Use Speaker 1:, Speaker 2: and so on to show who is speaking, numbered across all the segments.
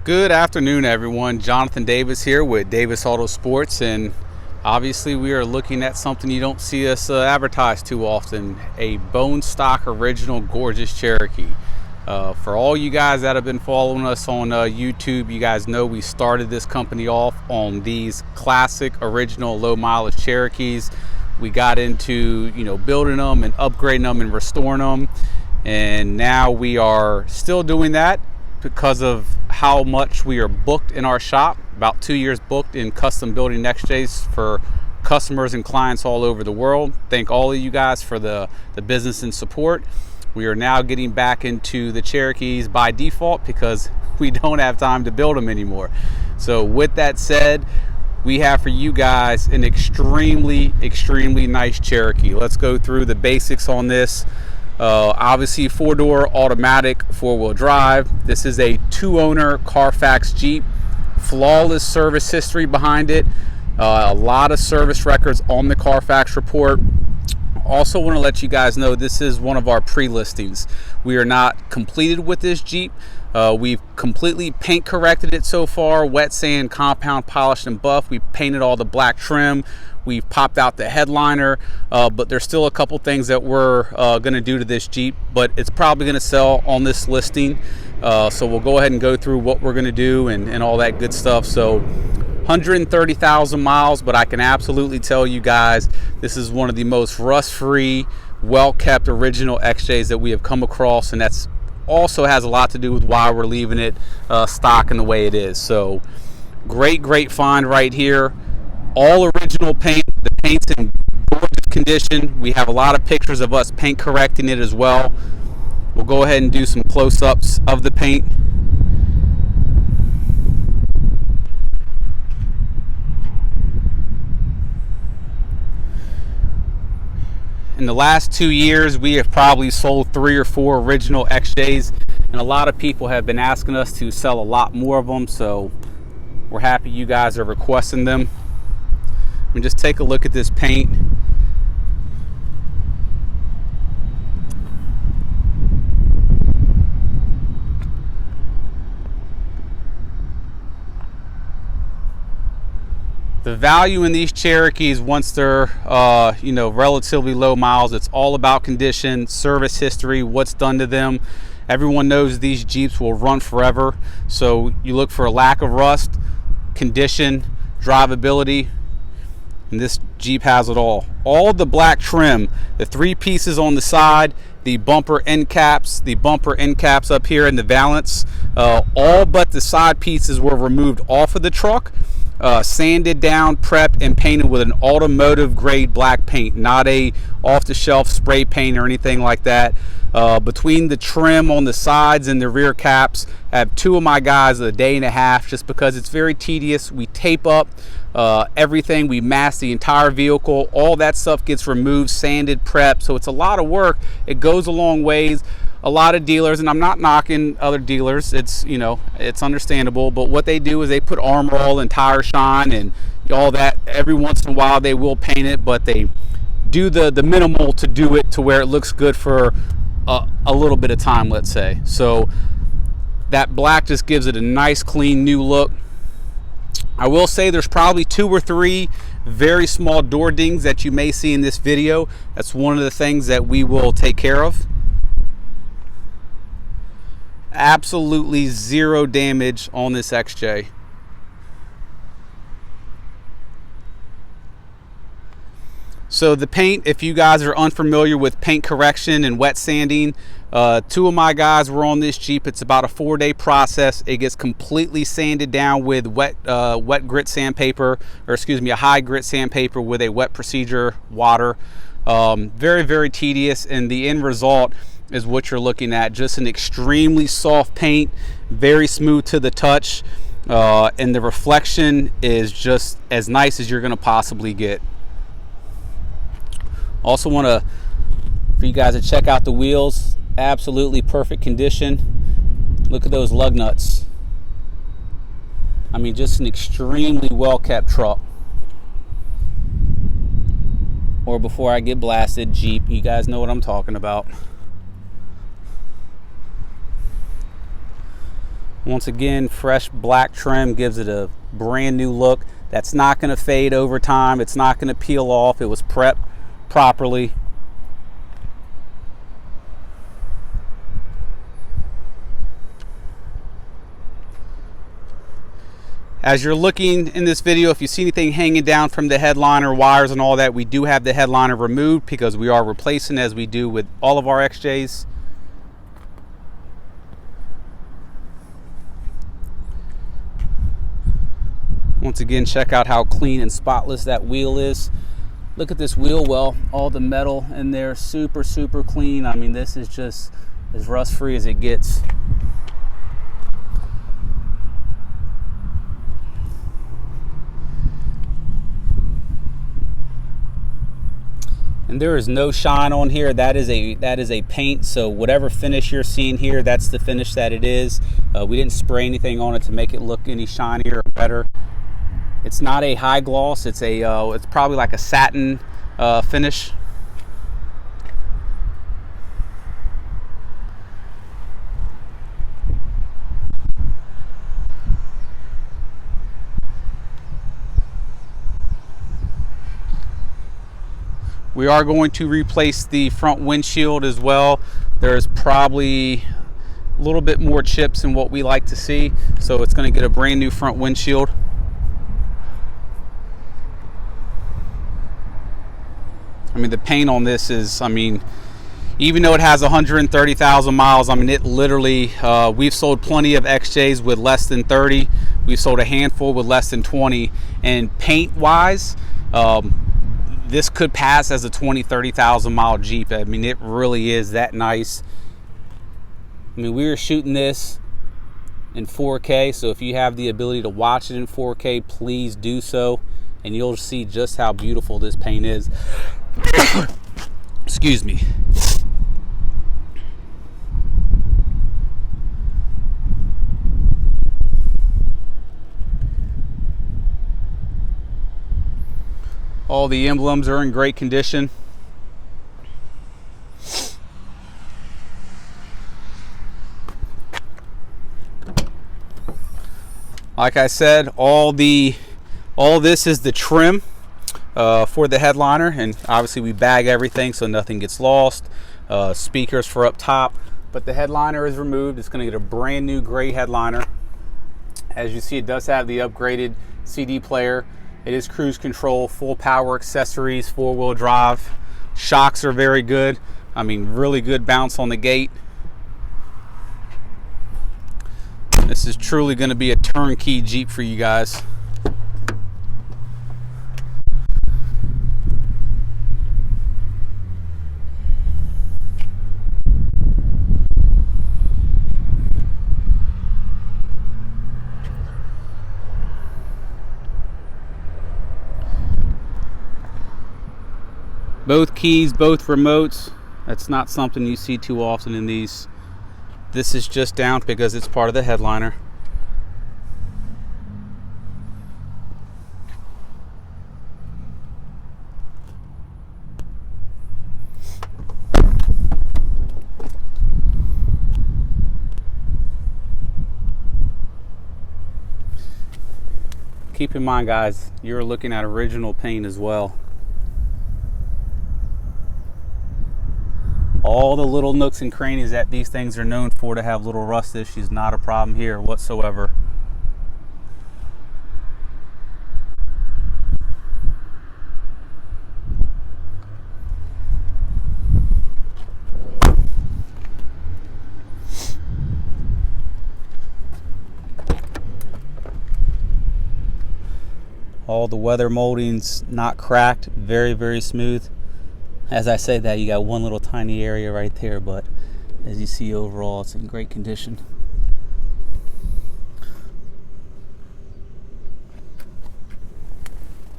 Speaker 1: Good afternoon, everyone. Jonathan Davis here with Davis AutoSports, and obviously we are looking at something you don't see us advertise too often, a bone stock original gorgeous Cherokee. For all you guys that have been following us on YouTube, you guys know we started this company off on these classic original low mileage Cherokees. We got into building them and upgrading them and restoring them, and now we are still doing that because of how much we are booked in our shop. About 2 years booked in custom building XJs for customers and clients all over the world. Thank all of you guys for the business and support. We are now getting back into the Cherokees by default because we don't have time to build them anymore. So with that said, we have for you guys an extremely nice Cherokee. Let's go through the basics on this. Obviously 4-door automatic 4-wheel drive. This is a 2-owner Carfax Jeep. Flawless service history behind it. A lot of service records on the Carfax report. Also want to let you guys know this is one of our pre-listings. We are not completed with this Jeep. We've completely paint corrected it so far. Wet sand, compound, polished, and buff. We painted all the black trim. We've popped out the headliner, but there's still a couple things that we're going to do to this Jeep, but it's probably going to sell on this listing. So we'll go ahead and go through what we're going to do and all that good stuff. So 130,000 miles, but I can absolutely tell you guys this is one of the most rust-free, well-kept original XJs that we have come across, and that's also has a lot to do with why we're leaving it stock in the way it is. So great find right here. All original paint. The paint's in gorgeous condition. We have a lot of pictures of us paint correcting it as well. We'll go ahead and do some close-ups of the paint. In the last 2 years, we have probably sold 3 or 4 original XJs, and a lot of people have been asking us to sell a lot more of them, so we're happy you guys are requesting them. And just take a look at this paint. The value in these Cherokees, once they're relatively low miles, it's all about condition, service history, what's done to them. Everyone knows these Jeeps will run forever, so you look for a lack of rust, condition, drivability, and this Jeep has it all. All the black trim, the 3 pieces on the side, the bumper end caps up here, and the valance, all but the side pieces were removed off of the truck. Sanded down, prepped, and painted with an automotive grade black paint, not a off-the-shelf spray paint or anything like that. Between the trim on the sides and the rear caps, I have 2 of my guys a day and a half just because it's very tedious. We tape up everything, we mask the entire vehicle, all that stuff gets removed, sanded, prepped, so it's a lot of work. It goes a long ways. A lot of dealers, and I'm not knocking other dealers, it's it's understandable, but what they do is they put Armor All and Tire Shine and all that. Every once in a while they will paint it, but they do the minimal to do it to where it looks good for a little bit of time, let's say. So that black just gives it a nice clean new look. I will say there's probably 2 or 3 very small door dings that you may see in this video. That's one of the things that we will take care of. Absolutely 0 damage on this XJ. So the paint, if you guys are unfamiliar with paint correction and wet sanding, 2 of my guys were on this Jeep. It's about a 4-day process. It gets completely sanded down with wet grit sandpaper, or excuse me, a high grit sandpaper with a wet procedure water. Very tedious, and the end result is what you're looking at. Just an extremely soft paint, very smooth to the touch, and the reflection is just as nice as you're going to possibly get. Also want for you guys to check out the wheels. Absolutely perfect condition. Look at those lug nuts. I mean, just an extremely well kept truck. Or before I get blasted, Jeep. You guys know what I'm talking about. Once again, fresh black trim gives it a brand new look. That's not going to fade over time. It's not going to peel off. It was prepped properly. As you're looking in this video, if you see anything hanging down from the headliner, wires and all that, we do have the headliner removed because we are replacing, as we do with all of our XJs. Once again, check out how clean and spotless that wheel is. Look at this wheel well, all the metal in there, super clean. I mean, this is just as rust free as it gets. And there is no shine on here. That is a paint, so whatever finish you're seeing here, that's the finish that it is. We didn't spray anything on it to make it look any shinier or better. It's not a high gloss. It's probably like a satin finish. We are going to replace the front windshield as well. There's probably a little bit more chips than what we like to see, so it's going to get a brand new front windshield. I mean, the paint on this is, I mean, even though it has 130,000 miles, I mean, it literally, we've sold plenty of XJs with less than 30. We've sold a handful with less than 20. And paint wise, this could pass as a 30,000 mile Jeep. I mean, it really is that nice. I mean, we were shooting this in 4K, so if you have the ability to watch it in 4K, please do so, and you'll see just how beautiful this paint is. Excuse me. All the emblems are in great condition. Like I said, all this is the trim for the headliner, and obviously we bag everything so nothing gets lost. Speakers for up top, but the headliner is removed. It's going to get a brand new gray headliner. As you see, it does have the upgraded CD player. It is cruise control, full power accessories, 4-wheel drive. Shocks are very good. I mean, really good bounce on the gate. This is truly going to be a turnkey Jeep for you guys. Both keys, both remotes. That's not something you see too often in these. This is just down because it's part of the headliner. Keep in mind, guys, you're looking at original paint as well. All the little nooks and crannies that these things are known for to have little rust issues, not a problem here whatsoever. All the weather moldings not cracked, very smooth. As I say that, you got one little tiny area right there, but as you see overall, it's in great condition.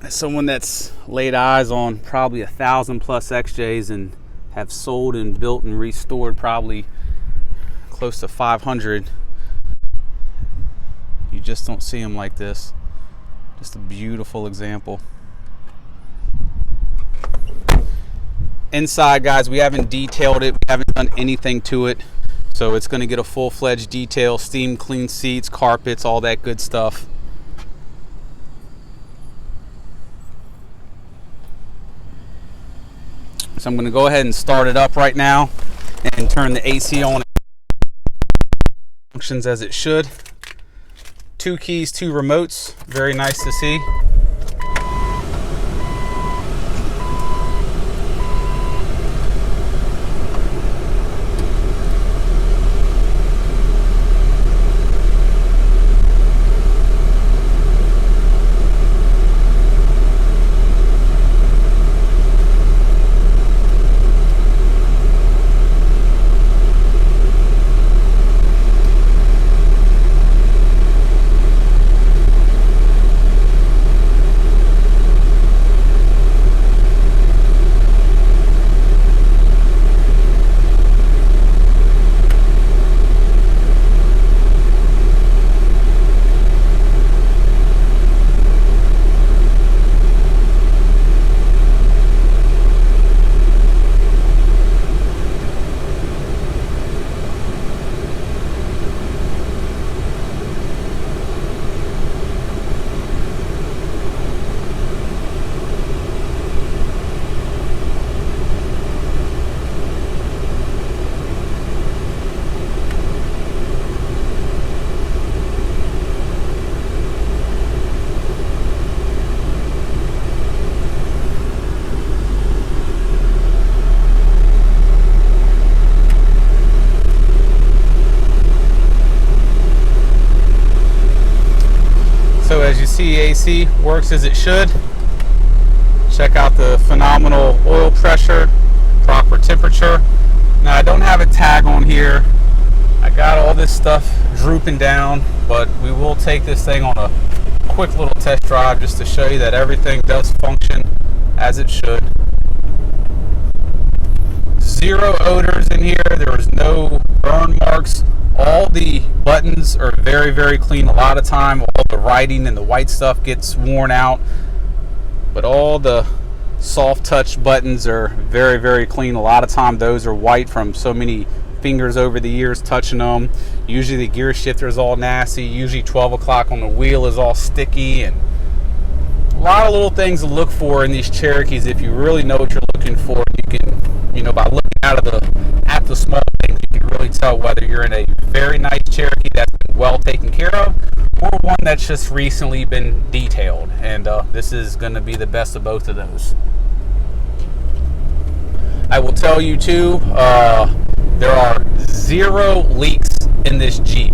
Speaker 1: As someone that's laid eyes on probably 1,000 plus XJs and have sold and built and restored probably close to 500, you just don't see them like this. Just a beautiful example. Inside, guys, we haven't detailed it, we haven't done anything to it, So it's going to get a full-fledged detail, steam clean seats, carpets, all that good stuff. So I'm going to go ahead and start it up right now and turn the AC on. Functions as it should. 2 keys, 2 remotes. Very nice to see. So as you see, AC works as it should. Check out the phenomenal oil pressure, proper temperature. Now I don't have a tag on here. I got all this stuff drooping down, but we will take this thing on a quick little test drive just to show you that everything does function as it should. 0 odors in here. There was no burn marks. All the buttons are very, very clean. A lot of time, all the writing and the white stuff gets worn out, but all the soft touch buttons are very, very clean. A lot of time, those are white from so many fingers over the years touching them. Usually the gear shifter is all nasty. Usually 12 o'clock on the wheel is all sticky, and a lot of little things to look for in these Cherokees. If you really know what you're looking for, you can, by looking at the small things, you can really tell whether you're in a very nice Cherokee that's been well taken care of, or one that's just recently been detailed. And this is going to be the best of both of those. I will tell you too, there are 0 leaks in this Jeep.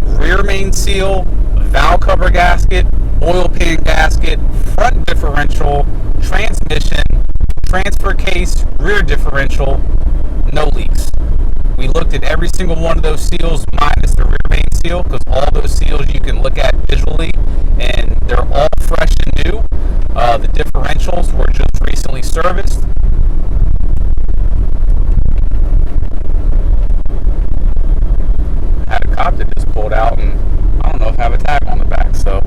Speaker 1: Rear main seal, valve cover gasket, oil pan gasket, front differential, transmission, transfer case, rear differential, no leaks. We looked at every single one of those seals minus the rear main seal, because all those seals you can look at visually and they're all fresh and new. The differentials were just recently serviced. I had a cop that just pulled out, and I don't know if I have a tag on the back, so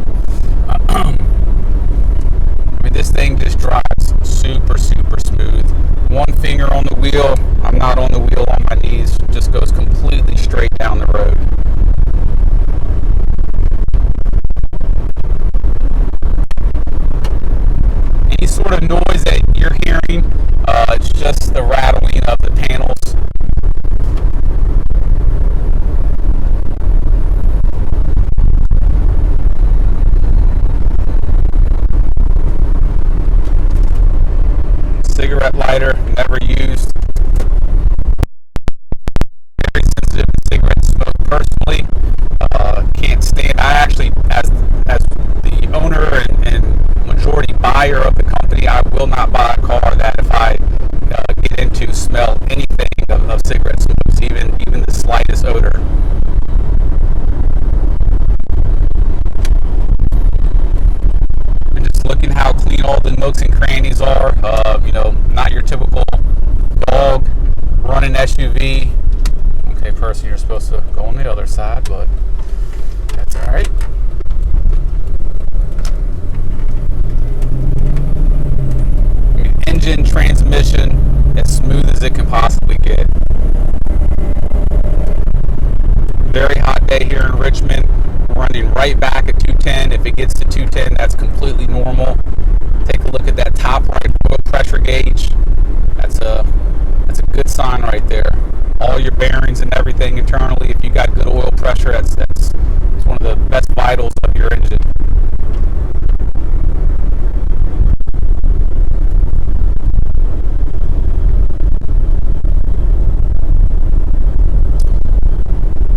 Speaker 1: this thing just drives super, super smooth. One finger on the wheel. I'm not on the wheel on my knees. Just goes completely straight down the road. Any sort of noise that you're hearing, it's just the rattling of the panels. Cigarette lighter, never used. Very sensitive to cigarette smoke personally. Can't stand. I actually, as the owner and majority buyer of the company, I will not buy a car that if I get into smell anything of cigarette smokes, even the slightest odor. And just looking how clean all the nooks and crannies are. Not your typical dog running SUV. Okay, person, you're supposed to go on the other side, but that's all right. Engine, transmission, as smooth as it can possibly get. starting right back at 210. If it gets to 210, that's completely normal. Take a look at that top right oil pressure gauge. That's a good sign right there. All your bearings and everything internally, if you got good oil pressure, that's one of the best vitals of your engine.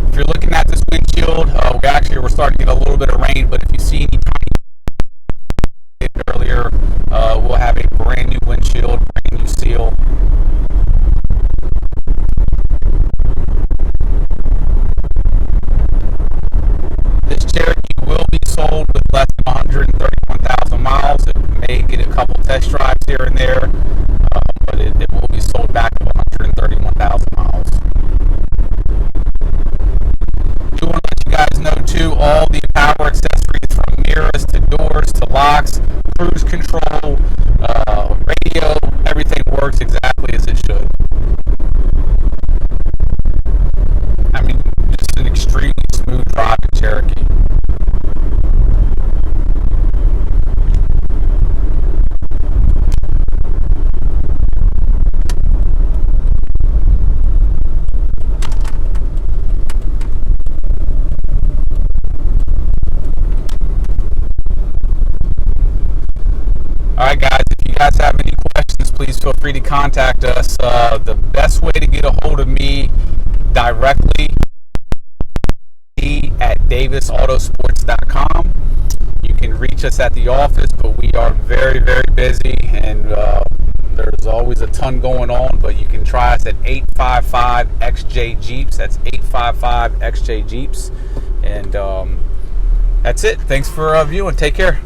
Speaker 1: If you're looking at this windshield, we're starting to get a little bit of rain, but if you see any earlier, we'll have a brand new windshield, brand new seal. This Cherokee will be sold with less than 131,000 miles. It may get a couple test drives here and there, but it will be sold back to 131,000 miles. I want to let you guys know too, all the power accessories from mirrors to doors to locks, cruise control, radio, everything works exactly as it should. I mean, just an extremely smooth driving Cherokee. Alright guys, if you guys have any questions, please feel free to contact us. The best way to get a hold of me directly at davisautosports.com. You can reach us at the office, but we are very, very busy, and there's always a ton going on, but you can try us at 855-XJ Jeeps. That's 855-XJ Jeeps. And that's it. Thanks for viewing. Take care.